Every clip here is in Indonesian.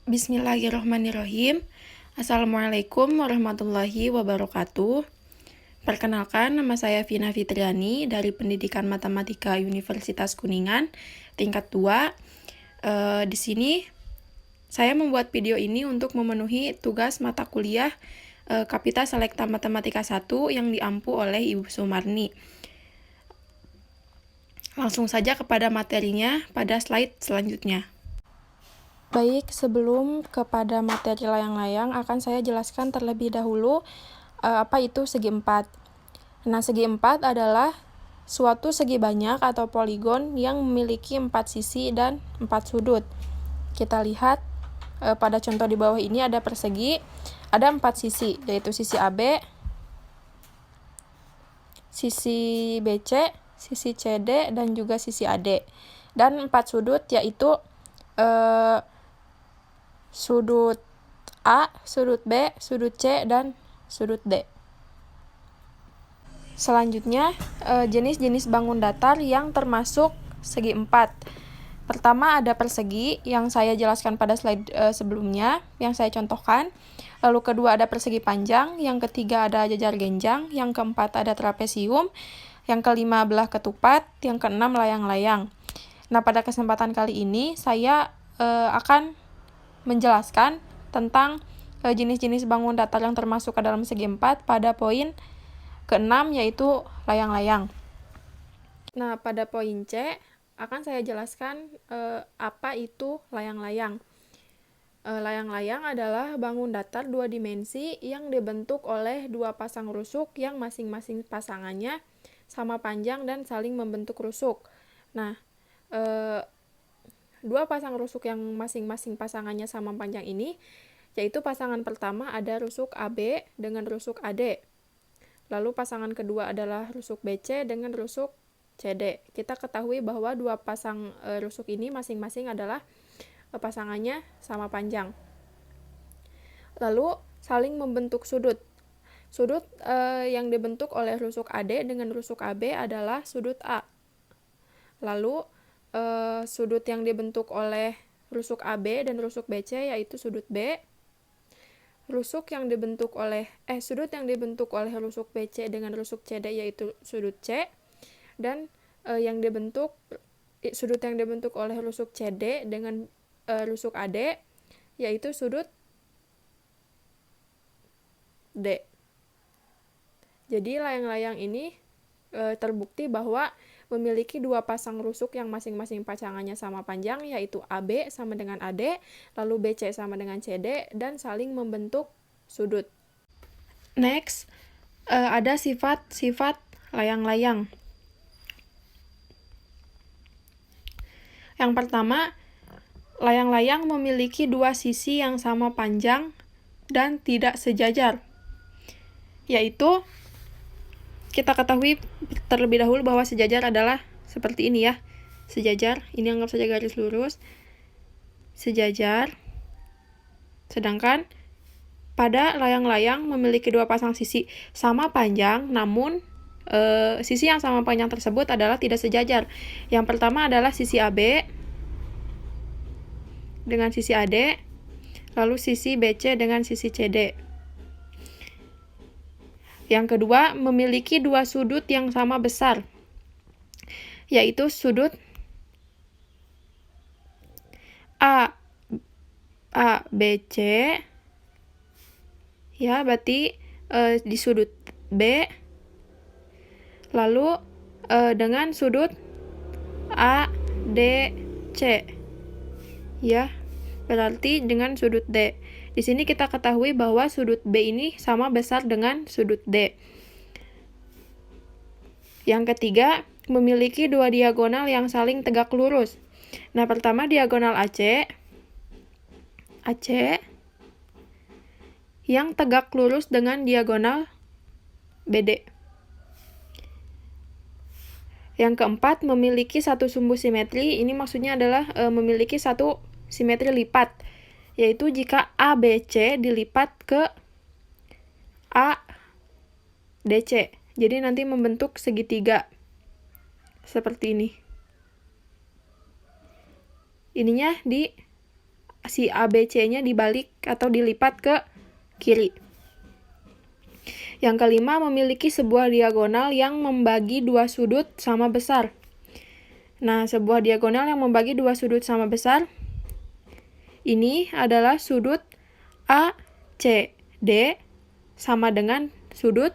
Bismillahirrahmanirrahim. Assalamualaikum warahmatullahi wabarakatuh. Perkenalkan, nama saya Vina Fitriani dari Pendidikan Matematika Universitas Kuningan, tingkat 2. Di sini saya membuat video ini untuk memenuhi tugas mata kuliah Kapita Selekta Matematika 1 yang diampu oleh Ibu Sumarni. Langsung saja kepada materinya pada slide selanjutnya. Baik, sebelum kepada materi layang-layang, akan saya jelaskan terlebih dahulu apa itu segi empat. Nah, segi empat adalah suatu segi banyak atau poligon yang memiliki 4 sisi dan 4 sudut. Kita lihat pada contoh di bawah ini ada persegi, ada 4 sisi, yaitu sisi AB, sisi BC, sisi CD, dan juga sisi AD. Dan 4 sudut yaitu sudut A, sudut B, sudut C, dan sudut D. Selanjutnya, jenis-jenis bangun datar yang termasuk segi empat. Pertama ada persegi, yang saya jelaskan pada slide sebelumnya, yang saya contohkan. Lalu kedua ada persegi panjang, yang ketiga ada jajar genjang, yang keempat ada trapesium, yang kelima belah ketupat, yang keenam layang-layang. Nah, pada kesempatan kali ini saya akan menjelaskan tentang jenis-jenis bangun datar yang termasuk ke dalam segi empat pada poin ke-6 yaitu layang-layang. Nah, pada poin C akan saya jelaskan apa itu layang-layang. Layang-layang adalah bangun datar 2 dimensi yang dibentuk oleh 2 pasang rusuk yang masing-masing pasangannya sama panjang dan saling membentuk rusuk. Nah, 2 pasang rusuk yang masing-masing pasangannya sama panjang ini, yaitu pasangan pertama ada rusuk AB dengan rusuk AD. Lalu pasangan kedua adalah rusuk BC dengan rusuk CD. Kita ketahui bahwa 2 pasang rusuk ini masing-masing adalah pasangannya sama panjang. Lalu saling membentuk sudut. Sudut yang dibentuk oleh rusuk AD dengan rusuk AB adalah sudut A. Lalu sudut yang dibentuk oleh rusuk AB dan rusuk BC yaitu sudut B. Sudut yang dibentuk oleh rusuk BC dengan rusuk CD yaitu sudut C. Dan sudut yang dibentuk oleh rusuk CD dengan rusuk AD yaitu sudut D. Jadi layang-layang ini terbukti bahwa memiliki 2 pasang rusuk yang masing-masing pasangannya sama panjang, yaitu AB sama dengan AD, lalu BC sama dengan CD, dan saling membentuk sudut. Next, ada sifat-sifat layang-layang. Yang pertama, layang-layang memiliki 2 sisi yang sama panjang dan tidak sejajar, yaitu kita ketahui terlebih dahulu bahwa sejajar adalah seperti ini ya. Sejajar, ini anggap saja garis lurus. Sejajar. Sedangkan pada layang-layang memiliki 2 pasang sisi sama panjang, namun sisi yang sama panjang tersebut adalah tidak sejajar. Yang pertama adalah sisi AB dengan sisi AD, lalu sisi BC dengan sisi CD. Yang kedua, memiliki 2 sudut yang sama besar, yaitu sudut ABC, ya, berarti di sudut B, lalu dengan sudut ADC, ya, berarti dengan sudut D. Di sini kita ketahui bahwa sudut B ini sama besar dengan sudut D. Yang ketiga, memiliki 2 diagonal yang saling tegak lurus. Nah, pertama diagonal AC yang tegak lurus dengan diagonal BD. Yang keempat, memiliki satu sumbu simetri. Ini maksudnya adalah memiliki satu simetri lipat, yaitu jika ABC dilipat ke ADC. Jadi nanti membentuk segitiga seperti ini. Ininya di si ABC-nya dibalik atau dilipat ke kiri. Yang kelima, memiliki sebuah diagonal yang membagi dua sudut sama besar. Nah, sebuah diagonal yang membagi dua sudut sama besar ini adalah sudut ACD sama dengan sudut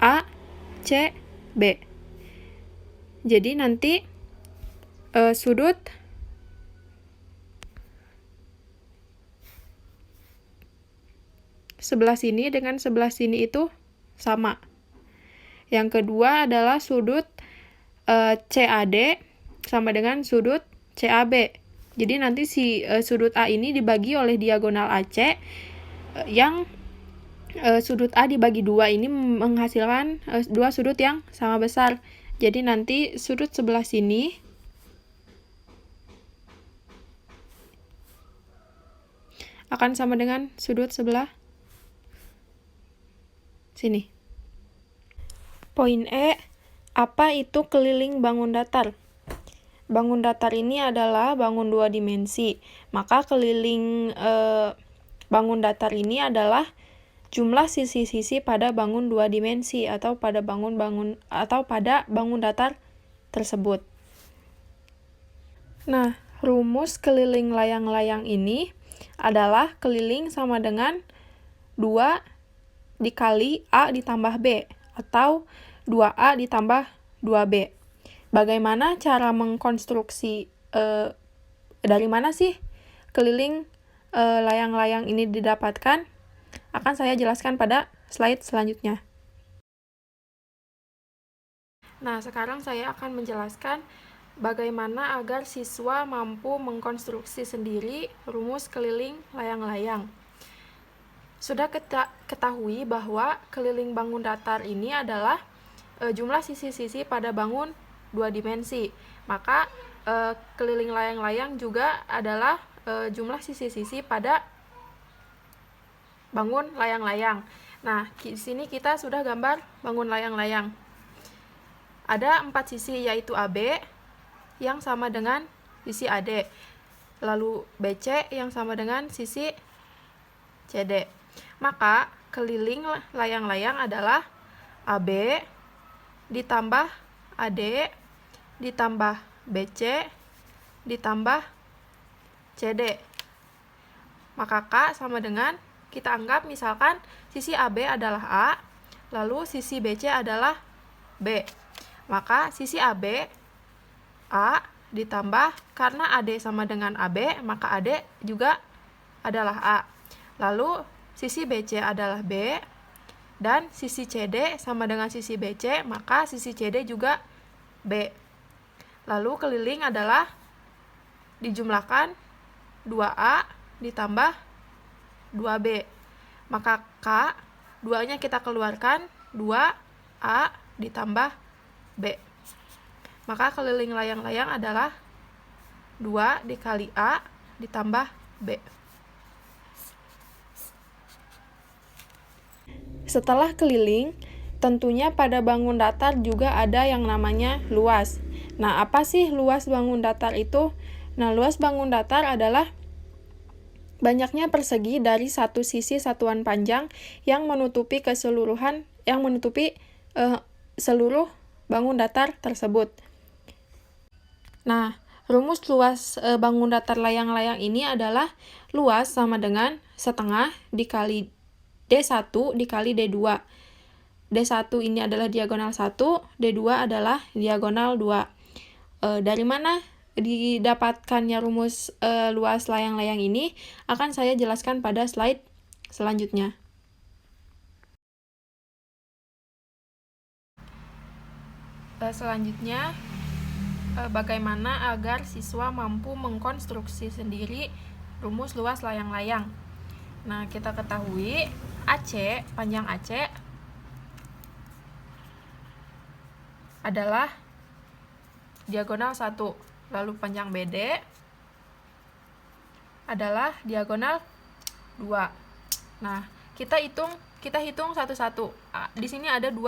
ACB. Jadi nanti sudut sebelah sini dengan sebelah sini itu sama. Yang kedua adalah sudut CAD sama dengan sudut CAB. Jadi nanti si sudut A ini dibagi oleh diagonal AC yang sudut A dibagi 2 ini menghasilkan dua sudut yang sama besar. Jadi nanti sudut sebelah sini akan sama dengan sudut sebelah sini. Poin E, apa itu keliling bangun datar? Bangun datar ini adalah bangun 2 dimensi. Maka keliling bangun datar ini adalah jumlah sisi-sisi pada bangun 2 dimensi atau pada bangun datar tersebut. Nah, rumus keliling layang-layang ini adalah keliling sama dengan 2 dikali A ditambah B atau 2A ditambah 2B. Bagaimana cara mengkonstruksi dari mana sih keliling layang-layang ini didapatkan? Akan saya jelaskan pada slide selanjutnya. Nah, sekarang saya akan menjelaskan bagaimana agar siswa mampu mengkonstruksi sendiri rumus keliling layang-layang. Sudah kita ketahui bahwa keliling bangun datar ini adalah jumlah sisi-sisi pada bangun 2 dimensi. Maka keliling layang-layang juga adalah jumlah sisi-sisi pada bangun layang-layang. Nah, di sini kita sudah gambar bangun layang-layang. Ada 4 sisi, yaitu AB yang sama dengan sisi AD. Lalu BC yang sama dengan sisi CD. Maka keliling layang-layang adalah AB ditambah AD ditambah BC ditambah CD. Maka K sama dengan, kita anggap misalkan sisi AB adalah A, lalu sisi BC adalah B. Maka sisi AB A ditambah, karena AD sama dengan AB, maka AD juga adalah A. Lalu sisi BC adalah B, dan sisi CD sama dengan sisi BC, maka sisi CD juga B. Lalu keliling adalah dijumlahkan 2A ditambah 2B. Maka K, 2-nya kita keluarkan, 2A ditambah B. Maka keliling layang-layang adalah 2 dikali A ditambah B. Setelah keliling, tentunya pada bangun datar juga ada yang namanya luas. Nah, apa sih luas bangun datar itu? Nah, luas bangun datar adalah banyaknya persegi dari satu sisi satuan panjang yang menutupi seluruh bangun datar tersebut. Nah, rumus luas bangun datar layang-layang ini adalah luas sama dengan setengah dikali D1 dikali D2. D1 ini adalah diagonal 1, D2 adalah diagonal 2. Dari mana didapatkannya rumus luas layang-layang ini akan saya jelaskan pada slide selanjutnya. Selanjutnya, bagaimana agar siswa mampu mengkonstruksi sendiri rumus luas layang-layang. Nah, kita ketahui AC, panjang AC adalah diagonal 1, lalu panjang BD adalah diagonal 2. Nah, kita hitung satu-satu. Di sini ada 2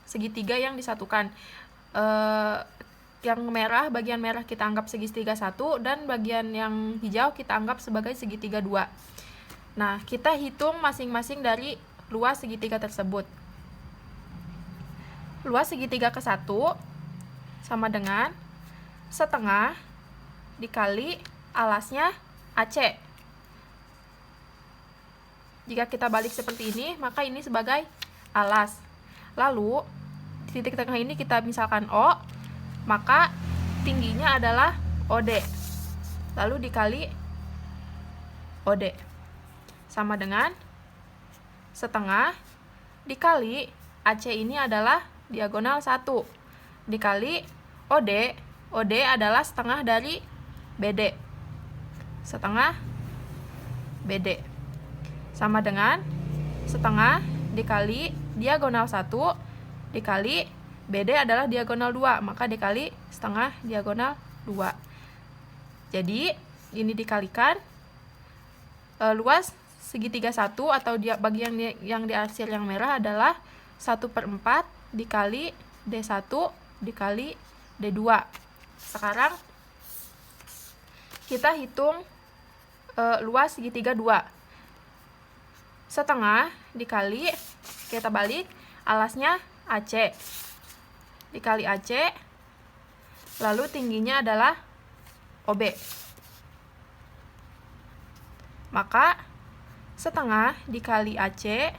segitiga yang disatukan. yang merah, bagian merah kita anggap segitiga 1, dan bagian yang hijau kita anggap sebagai segitiga 2. Nah, kita hitung masing-masing dari luas segitiga tersebut. Luas segitiga ke-1 sama dengan setengah dikali alasnya AC. Jika kita balik seperti ini, maka ini sebagai alas. Lalu, titik tengah ini kita misalkan O, maka tingginya adalah OD. Lalu dikali OD. Sama dengan setengah dikali AC ini adalah diagonal 1. Dikali OD. OD adalah setengah dari BD. Setengah BD. Sama dengan setengah dikali diagonal 1 dikali BD adalah diagonal 2, maka dikali setengah diagonal 2. Jadi, ini dikalikan luas segitiga 1 atau bagian yang diarsir yang merah adalah 1/4 dikali D1 dikali D2. Sekarang, kita hitung luas segitiga 2. Setengah dikali, kita balik, alasnya AC. Dikali AC, lalu tingginya adalah OB. Maka setengah dikali AC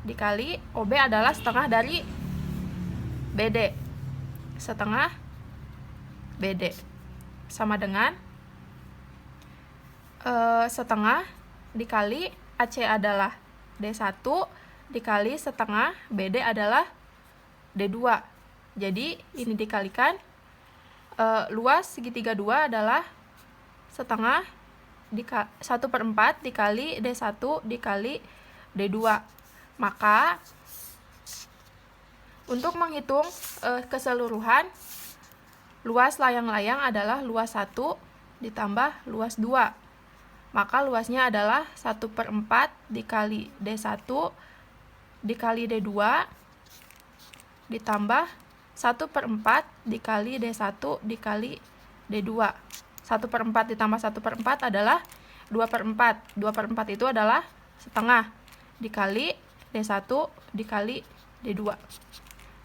dikali OB adalah setengah dari BD. Setengah BD. Sama dengan setengah dikali AC adalah D1 dikali setengah BD adalah D2. Jadi ini dikalikan luas segitiga 2 adalah setengah 1/4 dikali D1 dikali D2. Maka untuk menghitung keseluruhan, luas layang-layang adalah luas 1 ditambah luas 2. Maka luasnya adalah 1/4 dikali D1 dikali D2 ditambah 1/4 dikali D1 dikali D2. 1/4 ditambah 1/4 adalah 2/4. 2/4 itu adalah setengah dikali D1 dikali D2.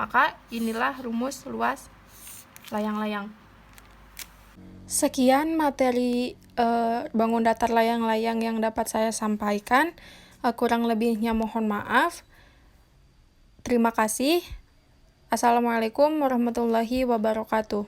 Maka inilah rumus luas layang-layang. Sekian materi bangun datar layang-layang yang dapat saya sampaikan. Kurang lebihnya mohon maaf. Terima kasih. Assalamualaikum warahmatullahi wabarakatuh.